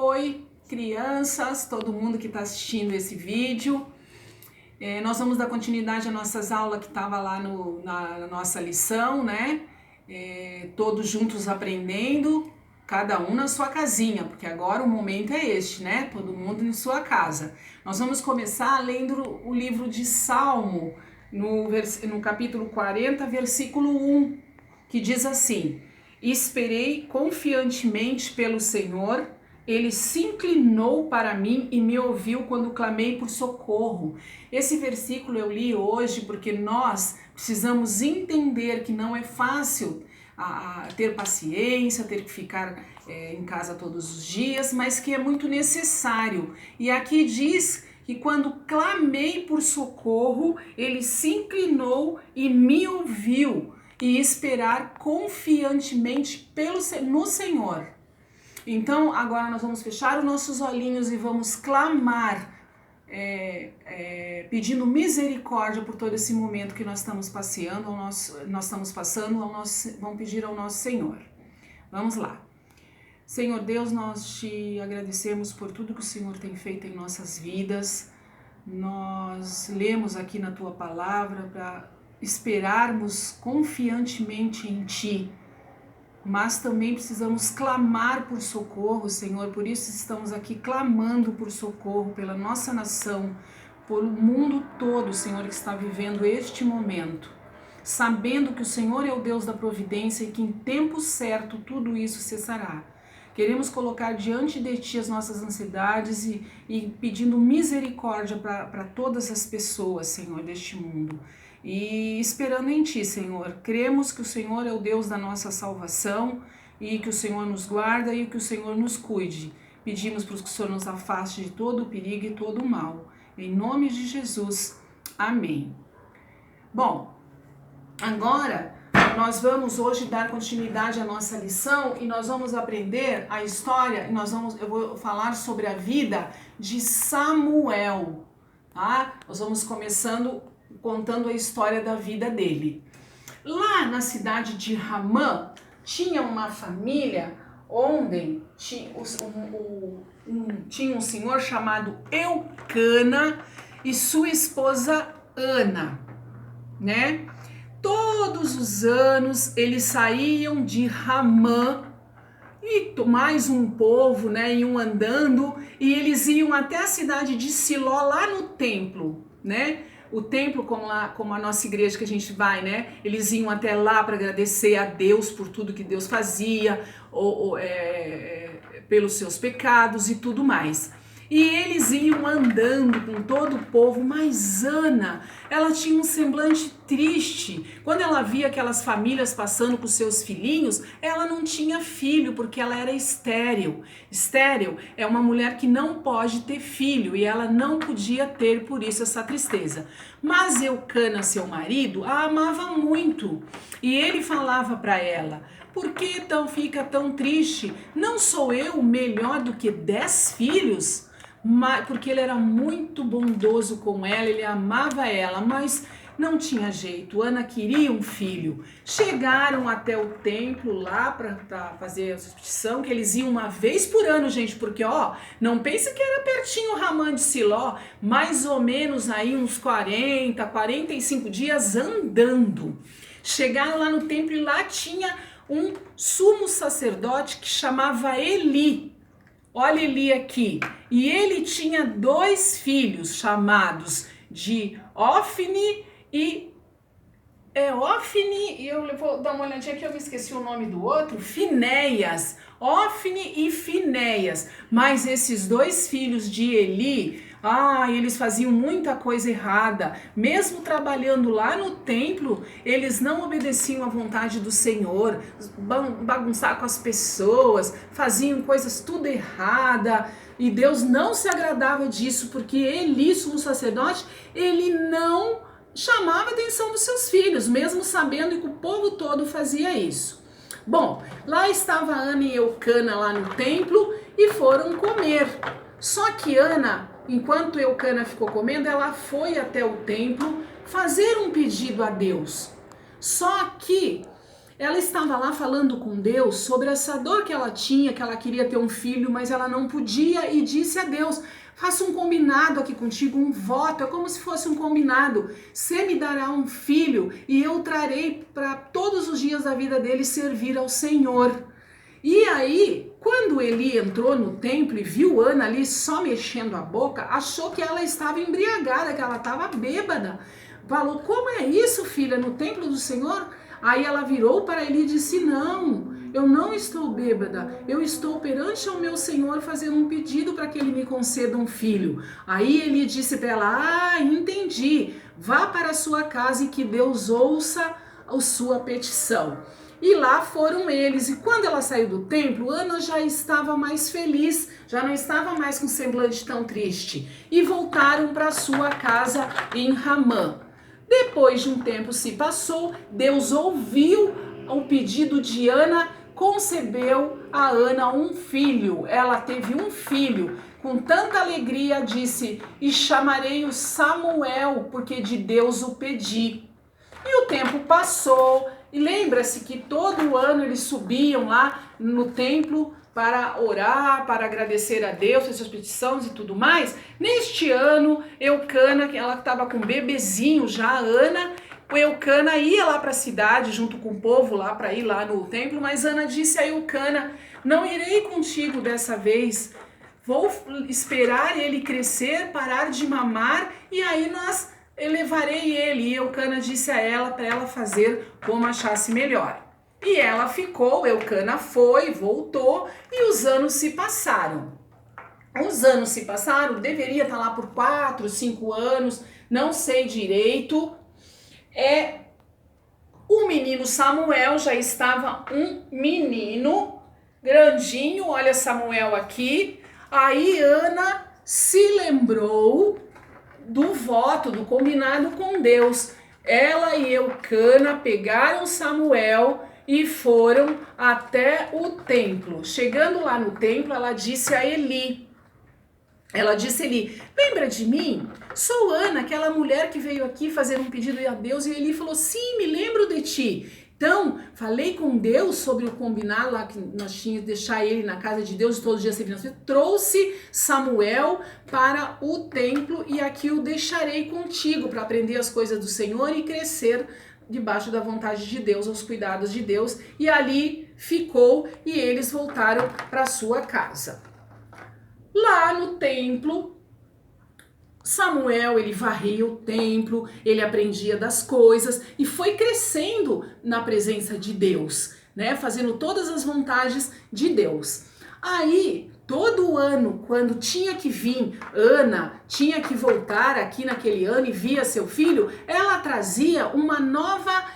Oi, crianças, todo mundo que está assistindo esse vídeo. Nós vamos dar continuidade às nossas aulas que estava lá na nossa lição, né? Todos juntos aprendendo, cada um na sua casinha, porque agora o momento é este, né? Todo mundo em sua casa. Nós vamos começar lendo o livro de Salmo, no capítulo 40, versículo 1, que diz assim: Esperei confiantemente pelo Senhor, Ele se inclinou para mim e me ouviu quando clamei por socorro. Esse versículo eu li hoje porque nós precisamos entender que não é fácil ter paciência, ter que ficar em casa todos os dias, mas que é muito necessário. E aqui diz que quando clamei por socorro, Ele se inclinou e me ouviu. E esperar confiantemente no Senhor. Então, agora nós vamos fechar os nossos olhinhos e vamos clamar, pedindo misericórdia por todo esse momento que nós estamos vamos pedir ao nosso Senhor. Vamos lá. Senhor Deus, nós te agradecemos por tudo que o Senhor tem feito em nossas vidas. Nós lemos aqui na Tua Palavra para esperarmos confiantemente em Ti, mas também precisamos clamar por socorro, Senhor. Por isso estamos aqui clamando por socorro pela nossa nação, por o mundo todo, Senhor, que está vivendo este momento, sabendo que o Senhor é o Deus da providência e que em tempo certo tudo isso cessará. Queremos colocar diante de Ti as nossas ansiedades e pedindo misericórdia para todas as pessoas, Senhor, deste mundo. E esperando em Ti, Senhor. Cremos que o Senhor é o Deus da nossa salvação e que o Senhor nos guarda e que o Senhor nos cuide. Pedimos para que o Senhor nos afaste de todo o perigo e todo o mal. Em nome de Jesus. Amém. Bom, agora nós vamos hoje dar continuidade à nossa lição e nós vamos aprender a história, eu vou falar sobre a vida de Samuel, tá? Nós vamos contando a história da vida dele. Lá na cidade de Ramã, tinha uma família onde tinha um senhor chamado Eucana e sua esposa Ana, né? Todos os anos eles saíam de Ramã e mais um povo, né, iam andando e eles iam até a cidade de Siló, lá no templo, né? O templo, como a nossa igreja que a gente vai, né? Eles iam até lá para agradecer a Deus por tudo que Deus fazia, pelos seus pecados e tudo mais. E eles iam andando com todo o povo, mas Ana, ela tinha um semblante triste. Quando ela via aquelas famílias passando com seus filhinhos, ela não tinha filho, porque ela era estéril. Estéril é uma mulher que não pode ter filho, e ela não podia ter, por isso, essa tristeza. Mas Eucana, seu marido, a amava muito, e ele falava para ela: por que fica tão triste? Não sou eu melhor do que 10 filhos? Porque ele era muito bondoso com ela, ele amava ela, mas não tinha jeito. Ana queria um filho. Chegaram até o templo lá para fazer a substituição, que eles iam uma vez por ano, gente, porque não pense que era pertinho Ramã de Siló, mais ou menos aí uns 45 dias andando. Chegaram lá no templo e lá tinha um sumo sacerdote que chamava Eli. Olha Eli aqui. E ele tinha 2 filhos chamados de Ofni e eu vou dar uma olhadinha aqui, eu me esqueci o nome do outro, Finéias. Ofni e Finéias. Mas esses 2 filhos de Eli, eles faziam muita coisa errada. Mesmo trabalhando lá no templo, eles não obedeciam à vontade do Senhor, bagunçavam com as pessoas, faziam coisas tudo errada. E Deus não se agradava disso, porque Eli, sumo sacerdote, ele não chamava a atenção dos seus filhos, mesmo sabendo que o povo todo fazia isso. Bom, lá estava Ana e Eucana lá no templo e foram comer. Só que Ana, enquanto Eucana ficou comendo, ela foi até o templo fazer um pedido a Deus. Só que ela estava lá falando com Deus sobre essa dor que ela tinha, que ela queria ter um filho, mas ela não podia, e disse a Deus: faça um combinado aqui contigo, um voto, é como se fosse um combinado. Você me dará um filho e eu trarei para todos os dias da vida dele servir ao Senhor. E aí, quando Eli entrou no templo e viu Ana ali só mexendo a boca, achou que ela estava embriagada, que ela estava bêbada. Falou: como é isso, filha, no templo do Senhor? Aí ela virou para Eli e disse: não, eu não estou bêbada, eu estou perante ao meu Senhor fazendo um pedido para que ele me conceda um filho. Aí Eli disse para ela: ah, entendi, vá para a sua casa e que Deus ouça a sua petição. E lá foram eles, e quando ela saiu do templo, Ana já estava mais feliz, já não estava mais com semblante tão triste, e voltaram para sua casa em Ramã. Depois de um tempo se passou, Deus ouviu o pedido de Ana, concebeu a Ana um filho. Ela teve um filho. Com tanta alegria disse: e chamarei-o Samuel, porque de Deus o pedi. E o tempo passou, e lembra-se que todo ano eles subiam lá no templo para orar, para agradecer a Deus, as suas petições e tudo mais. Neste ano, Eucana, que ela estava com um bebezinho já, a Ana, Eucana ia lá para a cidade junto com o povo lá para ir lá no templo, mas Ana disse a Eucana: não irei contigo dessa vez, vou esperar ele crescer, parar de mamar e aí levarei ele. E Eucana disse a ela para ela fazer como achasse melhor. E ela ficou, Eucana foi, voltou e os anos se passaram. Os anos se passaram, deveria estar lá por 4, 5 anos, não sei direito. O menino Samuel já estava um menino grandinho, olha Samuel aqui. Aí Ana se lembrou do voto, do combinado com Deus. Ela e Eucana pegaram Samuel e foram até o templo. Chegando lá no templo, ela disse a Eli, lembra de mim? Sou Ana, aquela mulher que veio aqui fazer um pedido a Deus. E Eli falou: sim, me lembro de ti. Então, falei com Deus sobre o combinado lá que nós tínhamos de deixar ele na casa de Deus todos os dias servindo. Trouxe Samuel para o templo e aqui o deixarei contigo para aprender as coisas do Senhor e crescer debaixo da vontade de Deus, aos cuidados de Deus. E ali ficou e eles voltaram para sua casa. Lá no templo, Samuel, ele varria o templo, ele aprendia das coisas e foi crescendo na presença de Deus, né? Fazendo todas as vontades de Deus. Aí, todo ano, quando tinha que vir, Ana tinha que voltar aqui naquele ano e via seu filho, ela trazia uma nova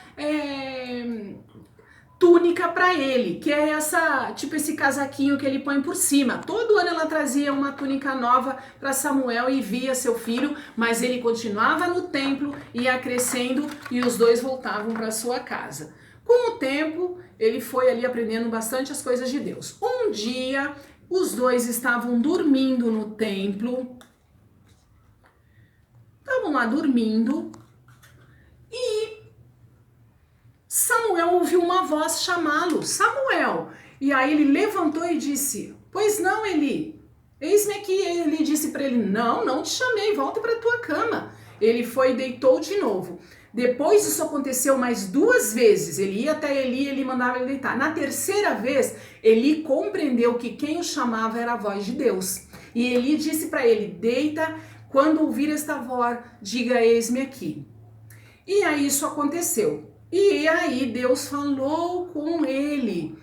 túnica para ele, que é esse casaquinho que ele põe por cima. Todo ano ela trazia uma túnica nova para Samuel e via seu filho, mas ele continuava no templo, ia crescendo e os dois voltavam para sua casa. Com o tempo, ele foi ali aprendendo bastante as coisas de Deus. Um dia, os dois estavam dormindo no templo, estavam lá dormindo e Samuel ouviu uma voz chamá-lo: Samuel! E aí ele levantou e disse: pois não, Eli? Eis-me aqui. Ele disse para ele: não te chamei, volta para tua cama. Ele foi e deitou de novo. Depois isso aconteceu mais 2 vezes. Ele ia até Eli, ele mandava ele deitar. Na terceira vez, Eli compreendeu que quem o chamava era a voz de Deus. E Eli disse para ele: deita, quando ouvir esta voz, diga: eis-me aqui. E aí isso aconteceu. E aí Deus falou com ele,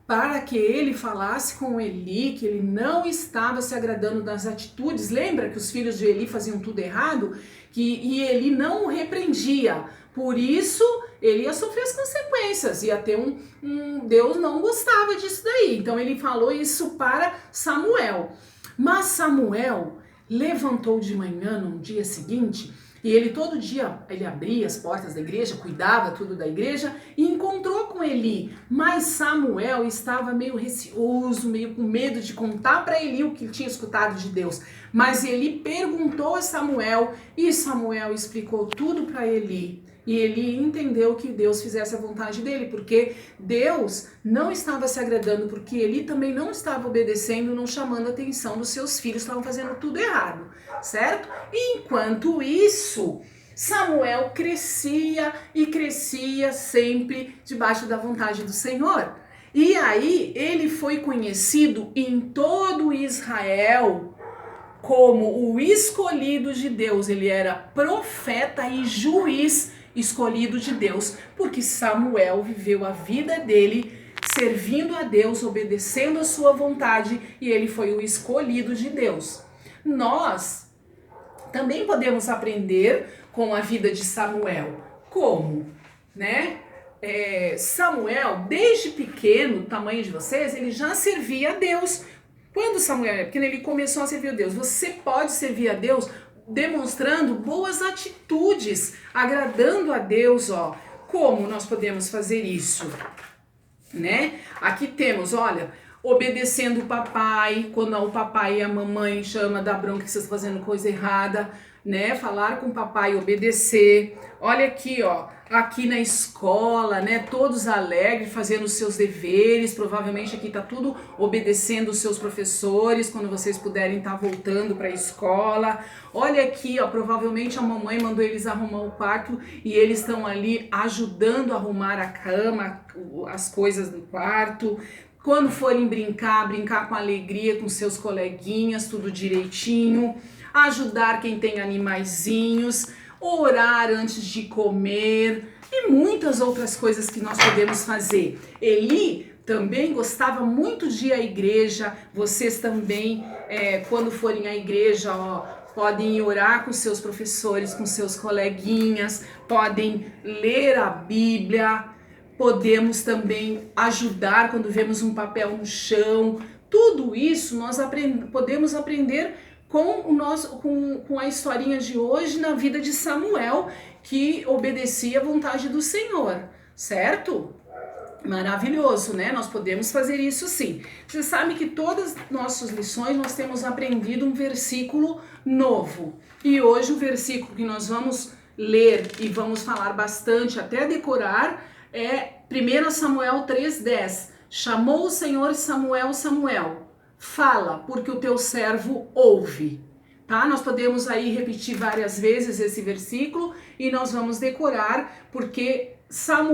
para que ele falasse com Eli, que ele não estava se agradando das atitudes. Lembra que os filhos de Eli faziam tudo errado? E Eli não o repreendia. Por isso, ele ia sofrer as consequências. Ia ter Deus não gostava disso daí. Então ele falou isso para Samuel. Mas Samuel levantou de manhã no dia seguinte, e ele todo dia, ele abria as portas da igreja, cuidava tudo da igreja e encontrou com Eli. Mas Samuel estava meio receoso, meio com medo de contar para Eli o que tinha escutado de Deus. Mas Eli perguntou a Samuel e Samuel explicou tudo para Eli. E Eli entendeu que Deus fizesse a vontade dele, porque Deus não estava se agradando, porque Eli também não estava obedecendo, não chamando a atenção dos seus filhos, estavam fazendo tudo errado, certo? E enquanto isso, Samuel crescia e crescia sempre debaixo da vontade do Senhor. E aí ele foi conhecido em todo Israel como o escolhido de Deus. Ele era profeta e juiz escolhido de Deus, porque Samuel viveu a vida dele servindo a Deus, obedecendo a sua vontade, e ele foi o escolhido de Deus. Nós também podemos aprender com a vida de Samuel. Como? Né? Samuel, desde pequeno, o tamanho de vocês, ele já servia a Deus. Quando Samuel era pequeno, ele começou a servir a Deus. Você pode servir a Deus demonstrando boas atitudes, agradando a Deus, ó. Como nós podemos fazer isso? Né? Aqui temos, olha, obedecendo o papai, quando o papai e a mamãe chama, dá bronca que você está fazendo coisa errada, né? Falar com o papai, obedecer. Olha aqui, ó, aqui na escola, né? Todos alegres, fazendo os seus deveres. Provavelmente aqui tá tudo obedecendo os seus professores, quando vocês puderem estar voltando para a escola. Olha aqui, ó, provavelmente a mamãe mandou eles arrumar o quarto e eles estão ali ajudando a arrumar a cama, as coisas do quarto. Quando forem brincar com alegria com seus coleguinhas, tudo direitinho. Ajudar quem tem animaizinhos, orar antes de comer e muitas outras coisas que nós podemos fazer. Eli também gostava muito de ir à igreja. Vocês também, quando forem à igreja, ó, podem orar com seus professores, com seus coleguinhas, podem ler a Bíblia, podemos também ajudar quando vemos um papel no chão. Tudo isso nós podemos aprender com a historinha de hoje na vida de Samuel, que obedecia à vontade do Senhor, certo? Maravilhoso, né? Nós podemos fazer isso sim. Você sabe que todas as nossas lições nós temos aprendido um versículo novo. E hoje o versículo que nós vamos ler e vamos falar bastante até decorar é 1 Samuel 3,10. Chamou o Senhor Samuel, Samuel. Fala, porque o teu servo ouve, tá? Nós podemos aí repetir várias vezes esse versículo e nós vamos decorar, porque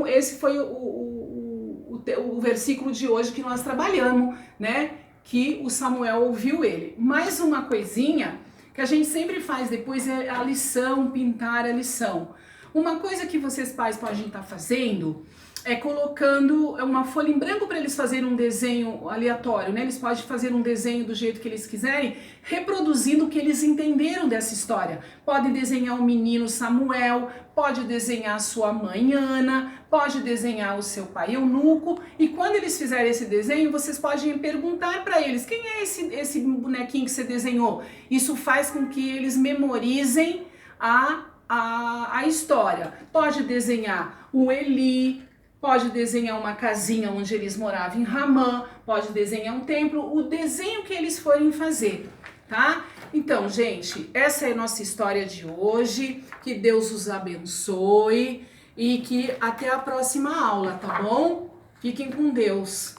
esse foi o versículo de hoje que nós trabalhamos, né? Que o Samuel ouviu ele. Mais uma coisinha que a gente sempre faz depois é a lição, pintar a lição. Uma coisa que vocês pais podem estar fazendo é colocando uma folha em branco para eles fazerem um desenho aleatório, né? Eles podem fazer um desenho do jeito que eles quiserem, reproduzindo o que eles entenderam dessa história. Pode desenhar o menino Samuel, pode desenhar a sua mãe Ana, pode desenhar o seu pai Eunuco, e quando eles fizerem esse desenho, vocês podem perguntar para eles: quem é esse bonequinho que você desenhou? Isso faz com que eles memorizem a história. Pode desenhar o Eli, pode desenhar uma casinha onde eles moravam em Ramã, pode desenhar um templo, o desenho que eles forem fazer, tá? Então, gente, essa é a nossa história de hoje. Que Deus os abençoe e que até a próxima aula, tá bom? Fiquem com Deus.